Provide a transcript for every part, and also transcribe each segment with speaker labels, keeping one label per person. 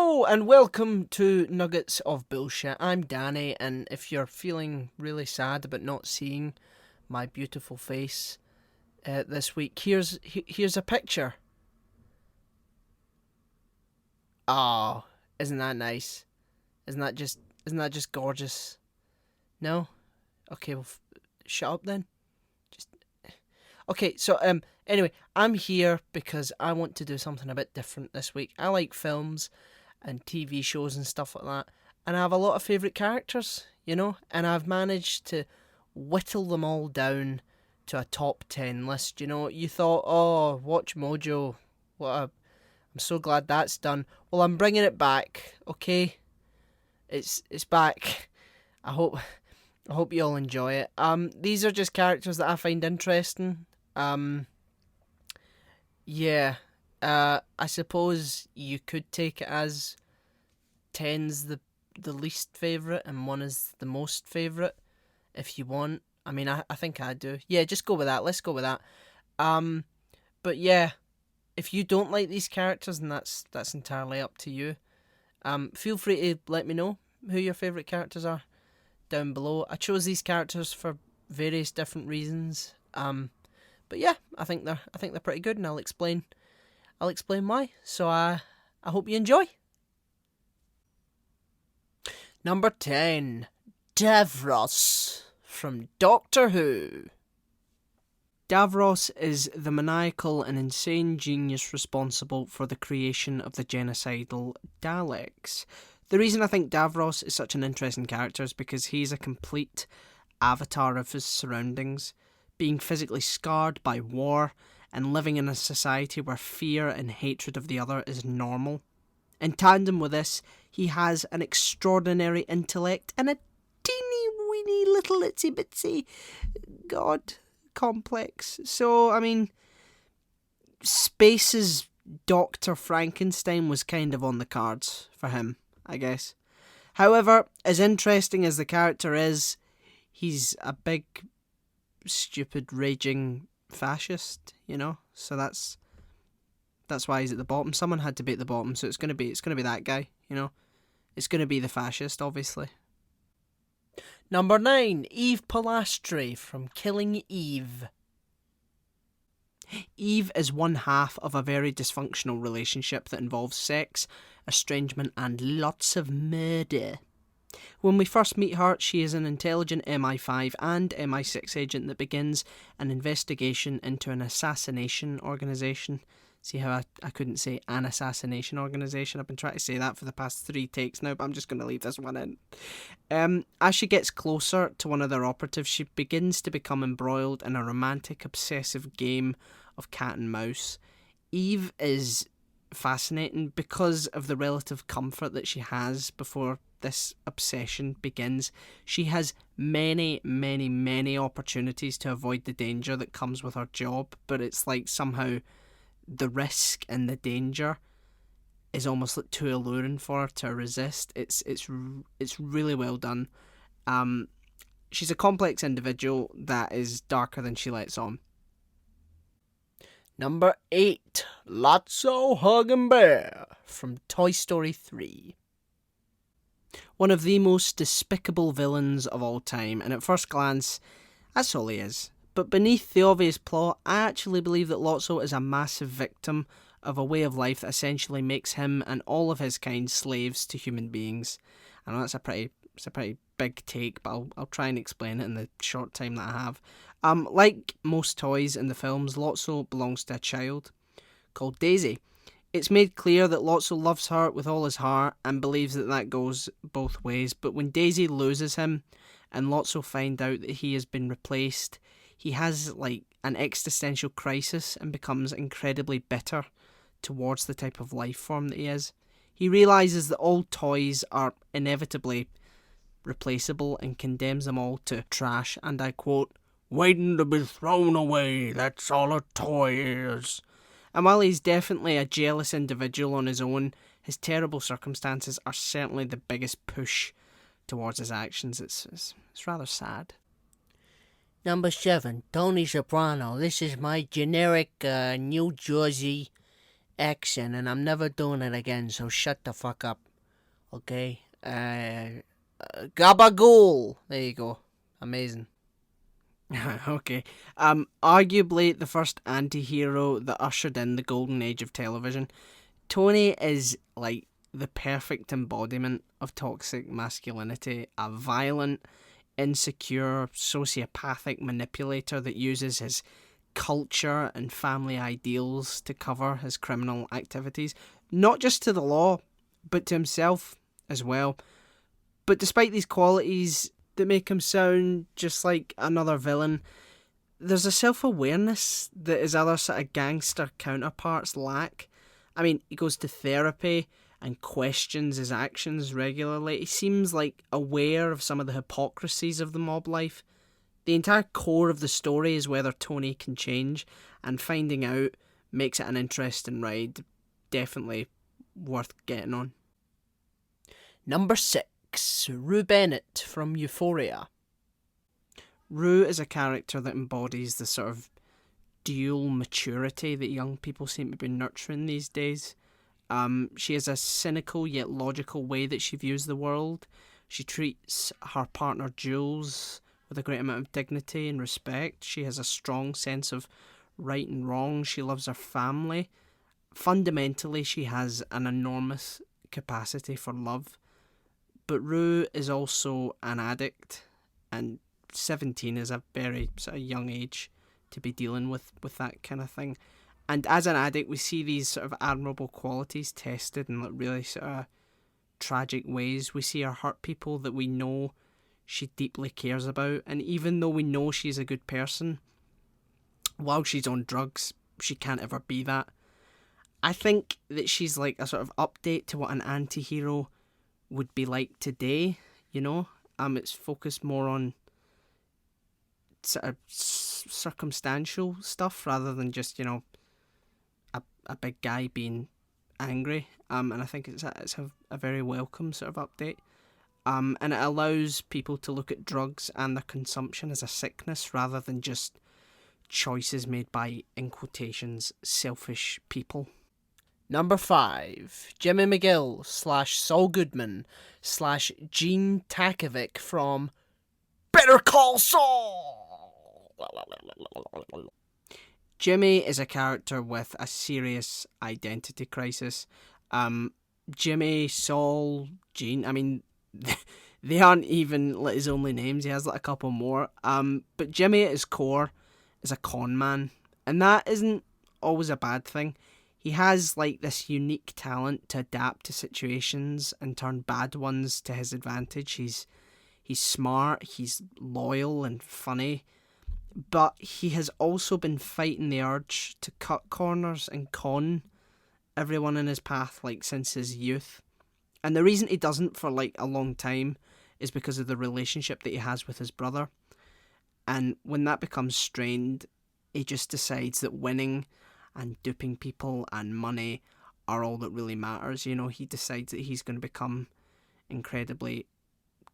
Speaker 1: Hello and welcome to Nuggets of Bullshit. I'm Danny, and if you're feeling really sad about not seeing my beautiful face this week, here's a picture. Oh, isn't that nice? Isn't that just gorgeous? No? Okay, well, shut up then. Okay, so anyway, I'm here because I want to do something a bit different this week. I like films and TV shows and stuff like that, and I have a lot of favourite characters, and I've managed to whittle them all down to a top 10 list. You thought, oh, Watch Mojo, I'm so glad that's done. Well, I'm bringing it back, okay? It's back. I hope you all enjoy it. These are just characters that I find interesting. I suppose you could take it as 10's the least favourite and 1 is the most favourite, if you want. I mean, I think I do. Yeah, just go with that. Let's go with that. But yeah, if you don't like these characters, then that's entirely up to you. Feel free to let me know who your favourite characters are down below. I chose these characters for various different reasons. But yeah, I think they're pretty good, and I'll explain why. So I hope you enjoy. Number 10, Davros from Doctor Who. Davros is the maniacal and insane genius responsible for the creation of the genocidal Daleks. The reason I think Davros is such an interesting character is because he's a complete avatar of his surroundings, being physically scarred by war and living in a society where fear and hatred of the other is normal. In tandem with this, he has an extraordinary intellect and a teeny weeny little itsy bitsy god complex. So, I mean, Space's Dr. Frankenstein was kind of on the cards for him, I guess. However, as interesting as the character is, he's a big, stupid, raging fascist, so that's why he's at the bottom. Someone had to be at the bottom, so it's gonna be that guy, It's gonna be the fascist, obviously. Number 9, Eve Polastri from Killing Eve. Eve is one half of a very dysfunctional relationship that involves sex, estrangement, and lots of murder. When we first meet her, she is an intelligent MI5 and MI6 agent that begins an investigation into an assassination organisation. See how I couldn't say an assassination organisation? I've been trying to say that for the past 3 takes now, but I'm just going to leave this one in. As she gets closer to one of their operatives, she begins to become embroiled in a romantic, obsessive game of cat and mouse. Eve is fascinating because of the relative comfort that she has before this obsession begins. She has many, many, many opportunities to avoid the danger that comes with her job, but it's like somehow the risk and the danger is almost like too alluring for her to resist. It's really well done. She's a complex individual that is darker than she lets on. Number 8, Lotso Huggin' Bear from Toy Story 3. One of the most despicable villains of all time, and at first glance, that's all he is. But beneath the obvious plot, I actually believe that Lotso is a massive victim of a way of life that essentially makes him and all of his kind slaves to human beings. I know it's a pretty big take, but I'll try and explain it in the short time that I have. Like most toys in the films, Lotso belongs to a child called Daisy. It's made clear that Lotso loves her with all his heart and believes that goes both ways, but when Daisy loses him and Lotso find out that he has been replaced, he has an existential crisis and becomes incredibly bitter towards the type of life form that he is. He realises that all toys are inevitably replaceable and condemns them all to trash, and I quote, "waiting to be thrown away, that's all a toy is." And while he's definitely a jealous individual on his own, his terrible circumstances are certainly the biggest push towards his actions. It's rather sad. Number 7, Tony Soprano. This is my generic New Jersey action, and I'm never doing it again, so shut the fuck up. Okay? Gabagool! There you go. Amazing. Okay. Arguably the first anti-hero that ushered in the golden age of television, Tony is like the perfect embodiment of toxic masculinity, a violent, insecure, sociopathic manipulator that uses his culture and family ideals to cover his criminal activities, not just to the law, but to himself as well. But despite these qualities that make him sound just like another villain, there's a self-awareness that his other sort of gangster counterparts lack. I mean, he goes to therapy and questions his actions regularly. He seems like aware of some of the hypocrisies of the mob life. The entire core of the story is whether Tony can change, and finding out makes it an interesting ride. Definitely worth getting on. Number 6, Rue Bennet from Euphoria. Rue is a character that embodies the sort of dual maturity that young people seem to be nurturing these days. She has a cynical yet logical way that she views the world. She treats her partner Jules with a great amount of dignity and respect. She has a strong sense of right and wrong. She loves her family. Fundamentally, she has an enormous capacity for love. But Rue is also an addict, and 17 is a very sort of young age to be dealing with that kind of thing. And as an addict, we see these sort of admirable qualities tested in like really sort of tragic ways. We see her hurt people that we know she deeply cares about, and even though we know she's a good person, while she's on drugs, she can't ever be that. I think that she's like a sort of update to what an anti-hero would be like today, you know? It's focused more on sort of circumstantial stuff rather than just, you know, a big guy being angry. And I think it's a very welcome sort of update. And it allows people to look at drugs and their consumption as a sickness rather than just choices made by, in quotations, selfish people. Number 5, Jimmy McGill / Saul Goodman / Gene Takovic from Better Call Saul. Jimmy is a character with a serious identity crisis. Jimmy, Saul, Gene, I mean, they aren't even like his only names. He has like a couple more. But Jimmy at his core is a con man, and that isn't always a bad thing. He has like this unique talent to adapt to situations and turn bad ones to his advantage. He's smart, he's loyal and funny, but he has also been fighting the urge to cut corners and con everyone in his path like since his youth. And the reason he doesn't for like a long time is because of the relationship that he has with his brother. And when that becomes strained, he just decides that winning and duping people and money are all that really matters. You know, he decides that he's going to become incredibly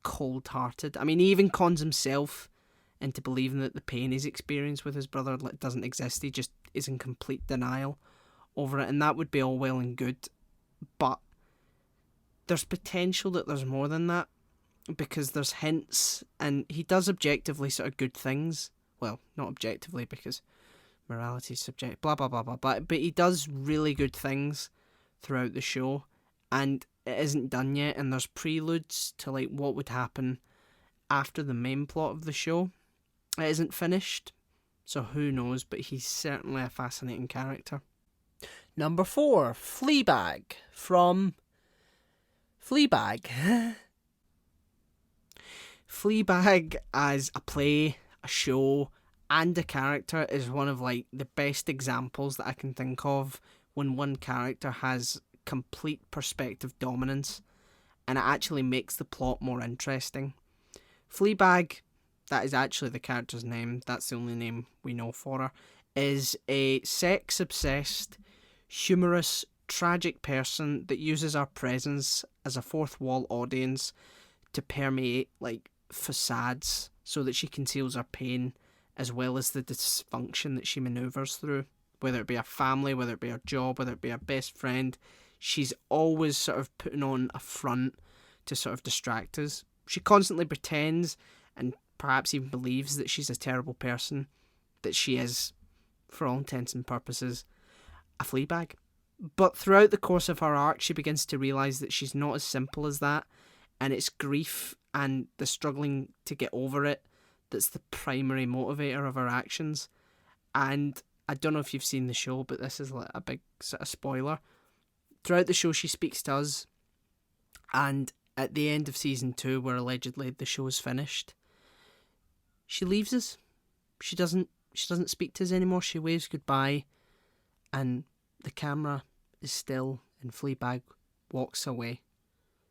Speaker 1: cold-hearted. I mean, he even cons himself into believing that the pain he's experienced with his brother doesn't exist. He just is in complete denial over it, and that would be all well and good, but there's potential that there's more than that, because there's hints, and he does objectively sort of good things. Well, not objectively, because morality is subjective, blah, blah, blah, blah, but he does really good things throughout the show, and it isn't done yet, and there's preludes to like what would happen after the main plot of the show. It isn't finished, so who knows, but he's certainly a fascinating character. Number 4, Fleabag from Fleabag. Fleabag as a play, a show, and a character is one of like the best examples that I can think of when one character has complete perspective dominance, and it actually makes the plot more interesting. Fleabag, that is actually the character's name, that's the only name we know for her, is a sex-obsessed, humorous, tragic person that uses our presence as a fourth wall audience to permeate like facades so that she conceals her pain as well as the dysfunction that she manoeuvres through whether it be her family, whether it be her job, whether it be her best friend. She's always sort of putting on a front to sort of distract us. She constantly pretends and perhaps even believes that she's a terrible person, that she is, for all intents and purposes, a Fleabag. But throughout the course of her arc, she begins to realise that she's not as simple as that, and it's grief and the struggling to get over it that's the primary motivator of her actions. And I don't know if you've seen the show, but this is like a big sort of spoiler. Throughout the show, she speaks to us, and at the end of season 2, where allegedly the show is finished, she leaves us. She doesn't speak to us anymore. She waves goodbye, and the camera is still, and Fleabag walks away.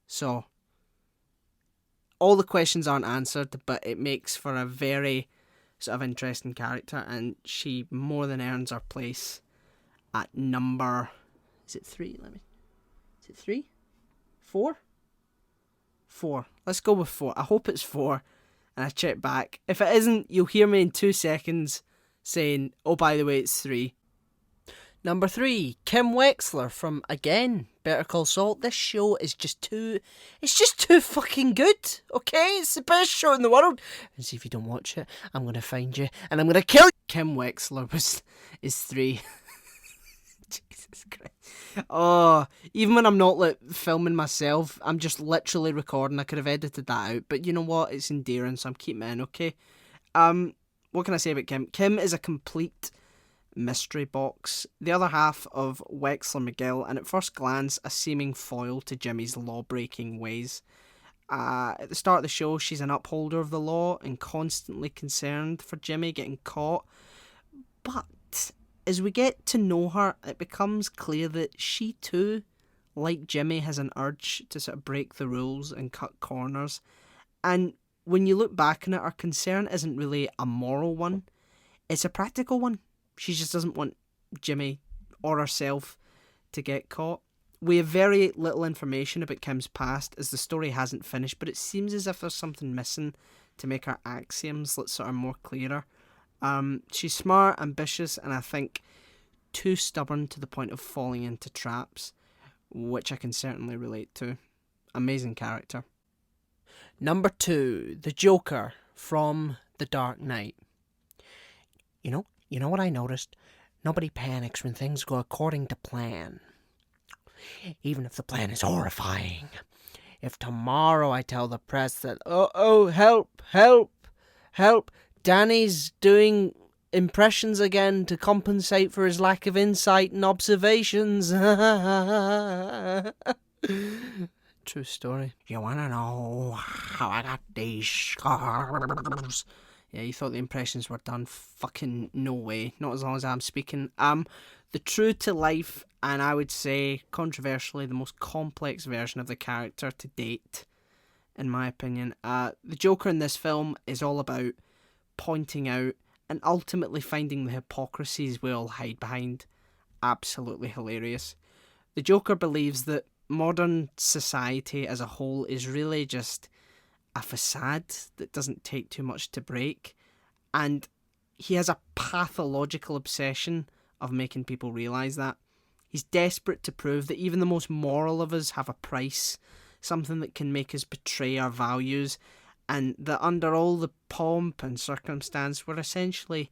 Speaker 1: So, all the questions aren't answered, but it makes for a very sort of interesting character, and she more than earns her place at number... Is it 3? Is it 3? 4? 4. Let's go with 4. I hope it's 4, and I check back. If it isn't, you'll hear me in 2 seconds saying, oh, by the way, it's 3. Number 3, Kim Wexler from, again, Better Call Saul. This show is just too fucking good, okay? It's the best show in the world. And see, if you don't watch it, I'm going to find you, and I'm going to kill you. Kim Wexler is 3. Jesus Christ. Oh, even when I'm not like filming myself, I'm just literally recording. I could have edited that out, but you know what? It's endearing, so I'm keeping it in, okay? What can I say about Kim? Kim is a complete mystery box, the other half of Wexler McGill, and at first glance a seeming foil to Jimmy's law-breaking ways. At the start of the show, she's an upholder of the law and constantly concerned for Jimmy getting caught, but as we get to know her, it becomes clear that she too, like Jimmy, has an urge to sort of break the rules and cut corners. And when you look back on it, her concern isn't really a moral one, it's a practical one. She just doesn't want Jimmy or herself to get caught. We have very little information about Kim's past, as the story hasn't finished, but it seems as if there's something missing to make her axioms look sort of more clearer. She's smart, ambitious, and I think too stubborn to the point of falling into traps, which I can certainly relate to. Amazing character. Number 2, the Joker from The Dark Knight. You know what I noticed? Nobody panics when things go according to plan. Even if the plan is horrifying. If tomorrow I tell the press that, oh, help, Danny's doing impressions again to compensate for his lack of insight and observations. True story. You wanna know how I got these scars? Yeah, you thought the impressions were done? Fucking no way. Not as long as I'm speaking. The true to life, and I would say, controversially, the most complex version of the character to date, in my opinion. The Joker in this film is all about pointing out and ultimately finding the hypocrisies we all hide behind. Absolutely hilarious. The Joker believes that modern society as a whole is really just a facade that doesn't take too much to break, and he has a pathological obsession of making people realise that. He's desperate to prove that even the most moral of us have a price, something that can make us betray our values, and that under all the pomp and circumstance we're essentially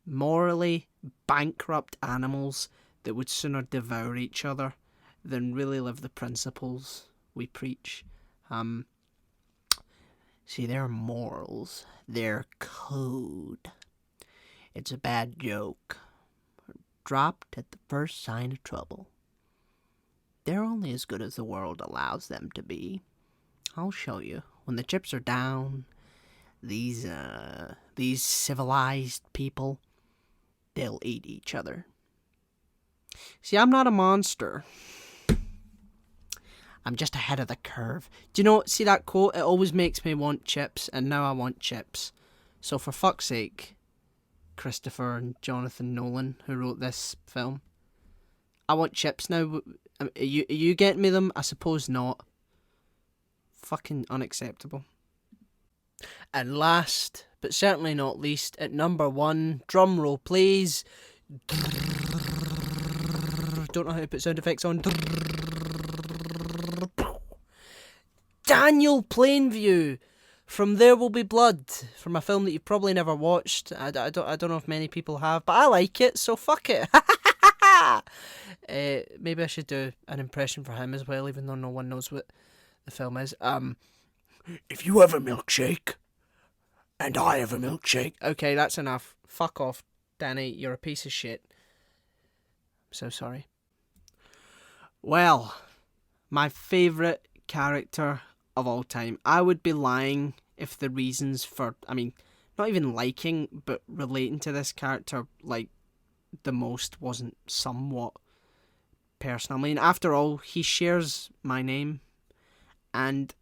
Speaker 1: morally bankrupt animals that would sooner devour each other than really live the principles we preach. See, their morals, their code, it's a bad joke. Dropped at the first sign of trouble. They're only as good as the world allows them to be. I'll show you. When the chips are down, these civilized people, they'll eat each other. See, I'm not a monster. I'm just ahead of the curve. Do you know, see that quote? It always makes me want chips, and now I want chips. So for fuck's sake, Christopher and Jonathan Nolan, who wrote this film, I want chips now. Are you getting me them? I suppose not. Fucking unacceptable. And last, but certainly not least, at number 1, drum roll please, don't know how to put sound effects on. Daniel Plainview from There Will Be Blood, from a film that you've probably never watched. I don't know if many people have, but I like it, so fuck it. Maybe I should do an impression for him as well, even though no one knows what the film is. If you have a milkshake, and I have a milkshake. Okay, that's enough. Fuck off, Danny. You're a piece of shit. I'm so sorry. Well, my favourite character of all time. I would be lying if the reasons for, not even liking, but relating to this character, like, the most wasn't somewhat personal. I mean, after all, he shares my name, and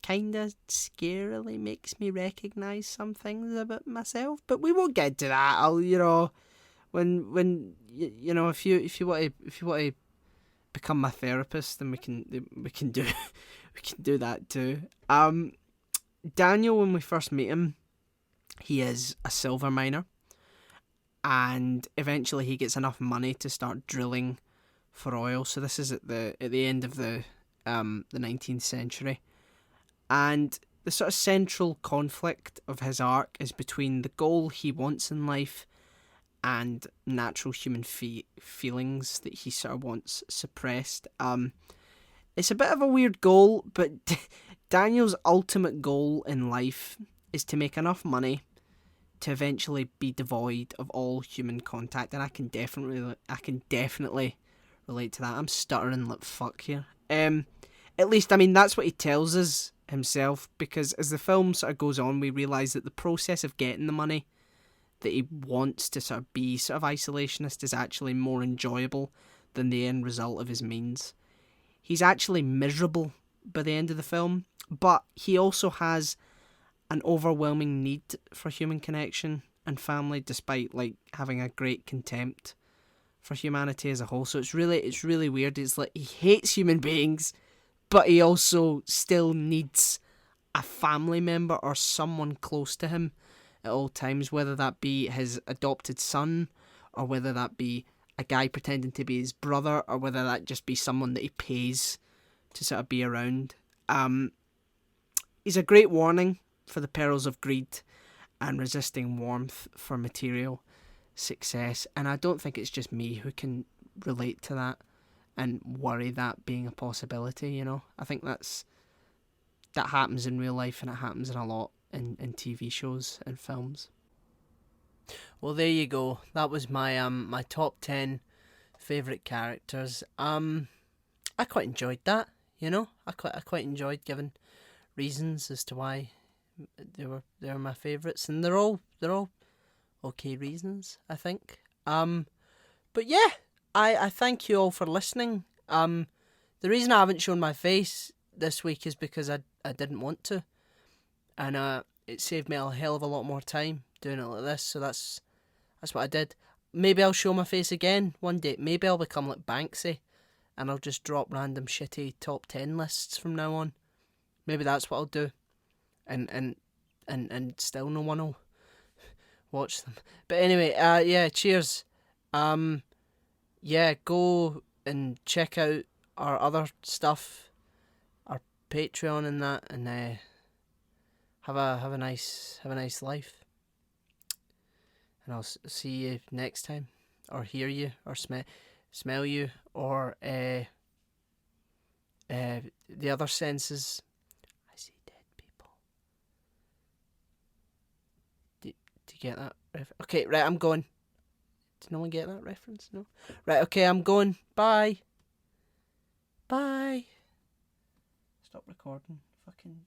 Speaker 1: kinda scarily makes me recognise some things about myself, but we won't get to that. I'll, when if you want to become my therapist, then we can do we can do that too. Daniel, when we first meet him, he is a silver miner, and eventually he gets enough money to start drilling for oil. So this is at the end of the 19th century. And the sort of central conflict of his arc is between the goal he wants in life and natural human feelings that he sort of wants suppressed. It's a bit of a weird goal, but Daniel's ultimate goal in life is to make enough money to eventually be devoid of all human contact, and I can definitely relate to that. I'm stuttering like fuck here. At least, that's what he tells us himself, because as the film sort of goes on, we realise that the process of getting the money that he wants to sort of be sort of isolationist is actually more enjoyable than the end result of his means. He's actually miserable by the end of the film, but he also has an overwhelming need for human connection and family, despite like having a great contempt for humanity as a whole. So it's really weird. It's like he hates human beings, but he also still needs a family member or someone close to him at all times, whether that be his adopted son, or whether that be a guy pretending to be his brother, or whether that just be someone that he pays to sort of be around. He's a great warning for the perils of greed and resisting warmth for material success, and I don't think it's just me who can relate to that and worry that being a possibility. I think that happens in real life, and it happens in a lot in TV shows and films. Well, there you go. That was my my top 10 favourite characters. I quite enjoyed that. I quite enjoyed giving reasons as to why they were my favourites, and they're all okay reasons, I think. But yeah, I thank you all for listening. The reason I haven't shown my face this week is because I didn't want to, and it saved me a hell of a lot more time doing it like this. So that's what I did. Maybe I'll show my face again one day. Maybe I'll become like Banksy, and I'll just drop random shitty top 10 lists from now on. Maybe that's what I'll do, and still no one will watch them. But anyway, yeah, cheers. Yeah, go and check out our other stuff, our Patreon and that, and have a nice life. And I'll see you next time, or hear you, or smell you, or the other senses. I see dead people. Do you get that? Okay, right, I'm going. Did no one get that reference? No? Right, okay, I'm going. Bye. Bye. Stop recording. Fucking